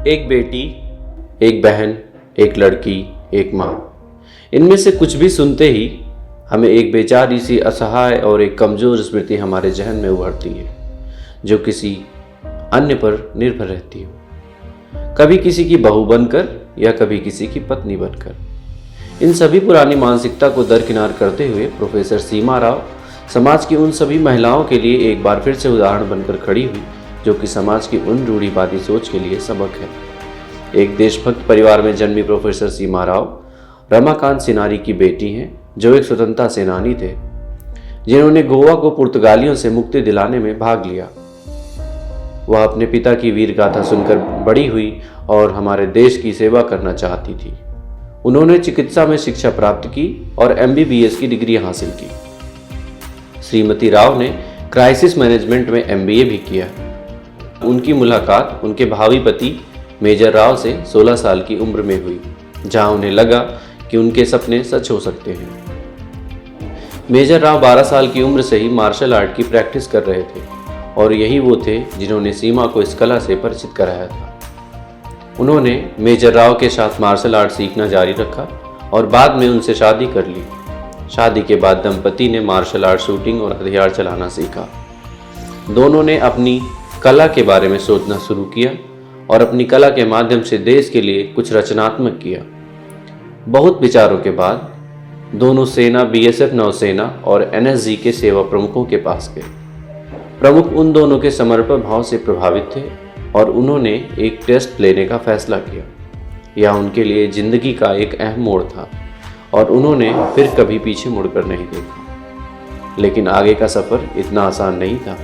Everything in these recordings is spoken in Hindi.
एक बेटी, एक बहन, एक लड़की, एक माँ। इनमें से कुछ भी सुनते ही हमें एक बेचारी सी असहाय और एक कमज़ोर स्मृति हमारे जहन में उभरती है, जो किसी अन्य पर निर्भर रहती हो, कभी किसी की बहू बनकर या कभी किसी की पत्नी बनकर। इन सभी पुरानी मानसिकता को दरकिनार करते हुए प्रोफेसर सीमा राव समाज की उन सभी महिलाओं के लिए एक बार फिर से उदाहरण बनकर खड़ी हुई, जो कि समाज की उन रूढ़िवादी सोच के लिए सबक है। एक देशभक्त परिवार में जन्मी प्रोफेसर सीमा राव रमाकांत सिनारी की बेटी हैं, जो एक स्वतंत्रता सेनानी थे, जिन्होंने गोवा को पुर्तगालियों से मुक्ति दिलाने में भाग लिया। वह अपने पिता की वीर गाथा सुनकर बड़ी हुई और हमारे देश की सेवा करना चाहती थी। उन्होंने चिकित्सा में शिक्षा प्राप्त की और MBBS की डिग्री हासिल की। श्रीमती राव ने क्राइसिस मैनेजमेंट में MBA भी किया। उनकी मुलाकात उनके भावी पति मेजर राव से 16 साल की उम्र में हुई, जहां उन्हें लगा कि उनके सपने सच हो सकते हैं। मेजर राव 12 साल की उम्र से ही मार्शल आर्ट की प्रैक्टिस कर रहे थे और यही वो थे जिन्होंने सीमा को इस कला से परिचित कराया था। उन्होंने मेजर राव के साथ मार्शल आर्ट सीखना जारी रखा और बाद में उनसे शादी कर ली। शादी के बाद दंपति ने मार्शल आर्ट शूटिंग और हथियार चलाना सीखा। दोनों ने अपनी कला के बारे में सोचना शुरू किया और अपनी कला के माध्यम से देश के लिए कुछ रचनात्मक किया। बहुत विचारों के बाद दोनों सेना, BSF नौसेना और NSG के सेवा प्रमुखों के पास गए। प्रमुख उन दोनों के समर्पण भाव से प्रभावित थे और उन्होंने एक टेस्ट लेने का फैसला किया। यह उनके लिए जिंदगी का एक अहम मोड़ था और उन्होंने फिर कभी पीछे मुड़कर नहीं देखा। लेकिन आगे का सफ़र इतना आसान नहीं था।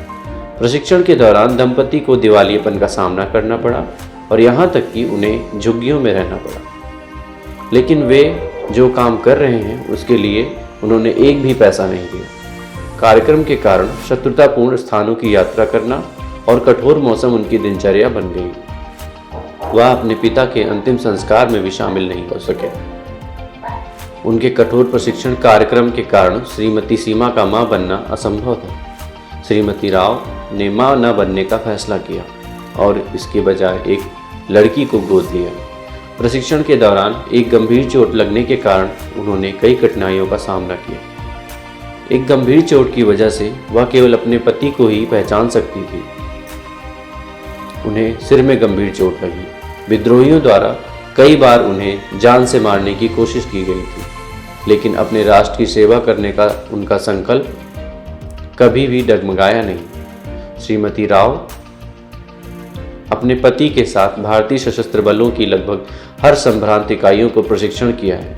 प्रशिक्षण के दौरान दंपति को दिवालियेपन का सामना करना पड़ा और यहाँ तक कि उन्हें झुग्गियों में रहना पड़ा। लेकिन वे जो काम कर रहे हैं उसके लिए उन्होंने एक भी पैसा नहीं दिया। कार्यक्रम के कारण शत्रुतापूर्ण स्थानों की यात्रा करना और कठोर मौसम उनकी दिनचर्या बन गई। वह अपने पिता के अंतिम संस्कार में भी शामिल नहीं हो सके। उनके कठोर प्रशिक्षण कार्यक्रम के कारण श्रीमती सीमा का मां बनना असंभव था। श्रीमती राव ने मां न बनने का फैसला किया और इसके बजाय एक लड़की को गोद लिया। प्रशिक्षण के दौरान एक गंभीर चोट लगने के कारण उन्होंने कई कठिनाइयों का सामना किया। एक गंभीर चोट की वजह से वह केवल अपने पति को ही पहचान सकती थी। उन्हें सिर में गंभीर चोट लगी। विद्रोहियों द्वारा कई बार उन्हें जान से मारने की कोशिश की गई थी, लेकिन अपने राष्ट्र की सेवा करने का उनका संकल्प कभी भी डगमगाया नहीं। श्रीमती राव अपने पति के साथ भारतीय सशस्त्र बलों की लगभग हर संभ्रांत इकाइयों को प्रशिक्षण किया है,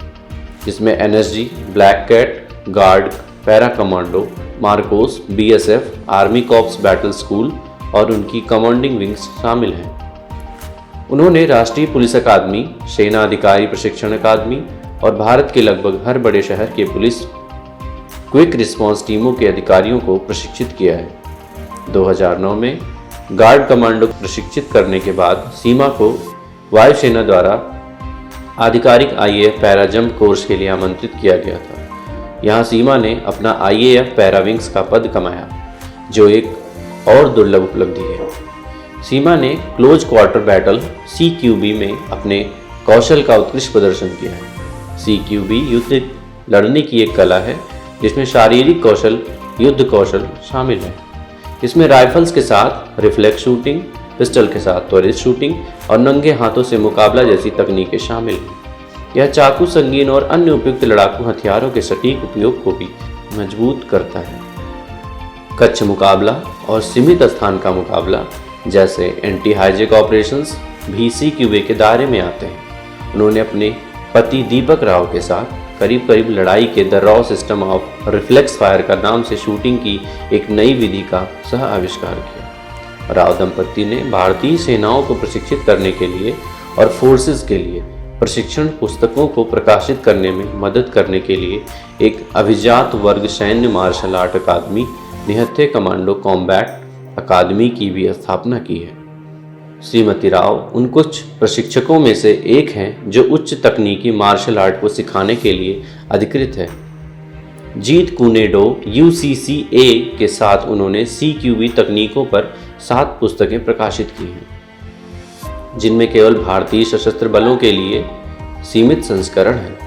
जिसमें NSG, black cat, guard, para commando, MARCOS, BSF, army corps battle school और उनकी कमांडिंग विंग्स शामिल हैं। उन्होंने राष्ट्रीय पुलिस अकादमी, सेना अधिकारी प्रशिक्षण अकादमी और भारत के लगभग हर बड़े शहर के पुलिस क्विक रिस्पांस टीमों के अधिकारियों को प्रशिक्षित किया है। 2009 में गार्ड कमांडो प्रशिक्षित करने के बाद सीमा को वायुसेना द्वारा आधिकारिक IAF पैरा जंप कोर्स के लिए आमंत्रित किया गया था। यहाँ सीमा ने अपना IAF पैरा विंग्स का पद कमाया, जो एक और दुर्लभ उपलब्धि है। सीमा ने क्लोज क्वार्टर बैटल CQB में अपने कौशल का उत्कृष्ट प्रदर्शन किया है। CQB युद्ध लड़ने की एक कला है जिसमें शारीरिक कौशल, युद्ध कौशल शामिल है। इसमें राइफल्स के साथ रिफ्लेक्स शूटिंग, पिस्टल के साथ त्वरित शूटिंग और नंगे हाथों से मुकाबला जैसी तकनीकें शामिल हैं। यह चाकू, संगीन और अन्य उपयुक्त लड़ाकू हथियारों के सटीक उपयोग को भी मजबूत करता है। कच्छ मुकाबला और सीमित स्थान का मुकाबला जैसे एंटी हाईजैक ऑपरेशंस भी CQB के दायरे में आते हैं। उन्होंने अपने पति दीपक राव के साथ करीब करीब लड़ाई के the raw system of reflex fire का नाम से शूटिंग की एक नई विधि का सह आविष्कार किया। राव दंपति ने भारतीय सेनाओं को प्रशिक्षित करने के लिए और फोर्सेस के लिए प्रशिक्षण पुस्तकों को प्रकाशित करने में मदद करने के लिए एक अभिजात वर्ग सैन्य मार्शल आर्ट अकादमी, निहत्थे कमांडो कॉम्बैट अकादमी की भी स्थापना की है। श्रीमती राव उन कुछ प्रशिक्षकों में से एक हैं जो उच्च तकनीकी मार्शल आर्ट को सिखाने के लिए अधिकृत है। जीत कुनेडो UCCA के साथ उन्होंने CQB तकनीकों पर 7 पुस्तकें प्रकाशित की हैं। जिनमें केवल भारतीय सशस्त्र बलों के लिए सीमित संस्करण हैं।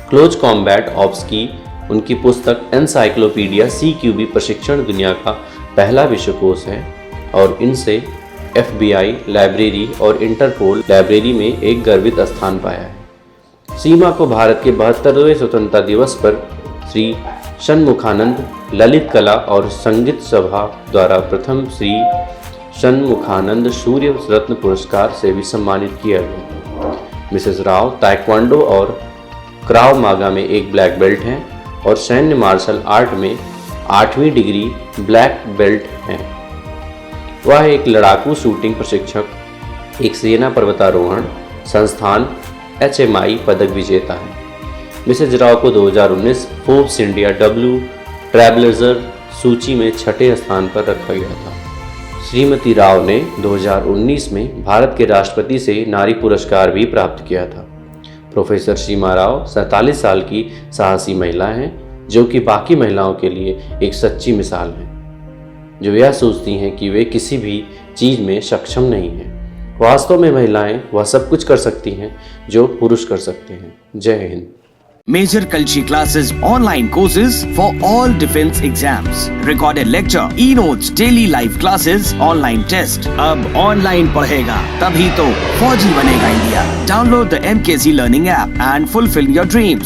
क्लोज कॉम्बैट ऑप्स की उनकी पुस्तक एनसाइक्लोपीडिया CQB प्रशिक्षण दुनिया का पहला विश्वकोश है और इनसे FBI लाइब्रेरी और इंटरपोल लाइब्रेरी में एक गर्वित स्थान पाया है। सीमा को भारत के 72वें स्वतंत्रता दिवस पर श्री षणमुखानंद ललित कला और संगीत सभा द्वारा प्रथम श्री षणमुखानंद सूर्य रत्न पुरस्कार से भी सम्मानित किया गया। मिसेस राव ताइक्वांडो और क्राव मागा में एक ब्लैक बेल्ट हैं और सैन्य मार्शल आर्ट में 8वीं डिग्री ब्लैक बेल्ट हैं। वह एक लड़ाकू शूटिंग प्रशिक्षक, एक सेना पर्वतारोहण संस्थान HMI पदक विजेता है। मिसेज राव को 2019 फोर्ब्स इंडिया W ट्रैवलर्स सूची में 6ठे स्थान पर रखा गया था। श्रीमती राव ने 2019 में भारत के राष्ट्रपति से नारी पुरस्कार भी प्राप्त किया था। प्रोफेसर सीमा राव 47 साल की साहसी महिला हैं, जो कि बाकी महिलाओं के लिए एक सच्ची मिसाल हैं, जो यह सोचती हैं कि वे किसी भी चीज़ में सक्षम नहीं हैं। वास्तव में महिलाएं वह सब कुछ कर सकती हैं जो पुरुष कर सकते हैं। जय Hind. Major Kalshi classes, online courses for all defense exams, recorded lecture, e-notes, daily live classes, online test. अब online पढ़ेगा तभी तो फौजी बनेगा India. Download the MKC Learning app and fulfill your dreams.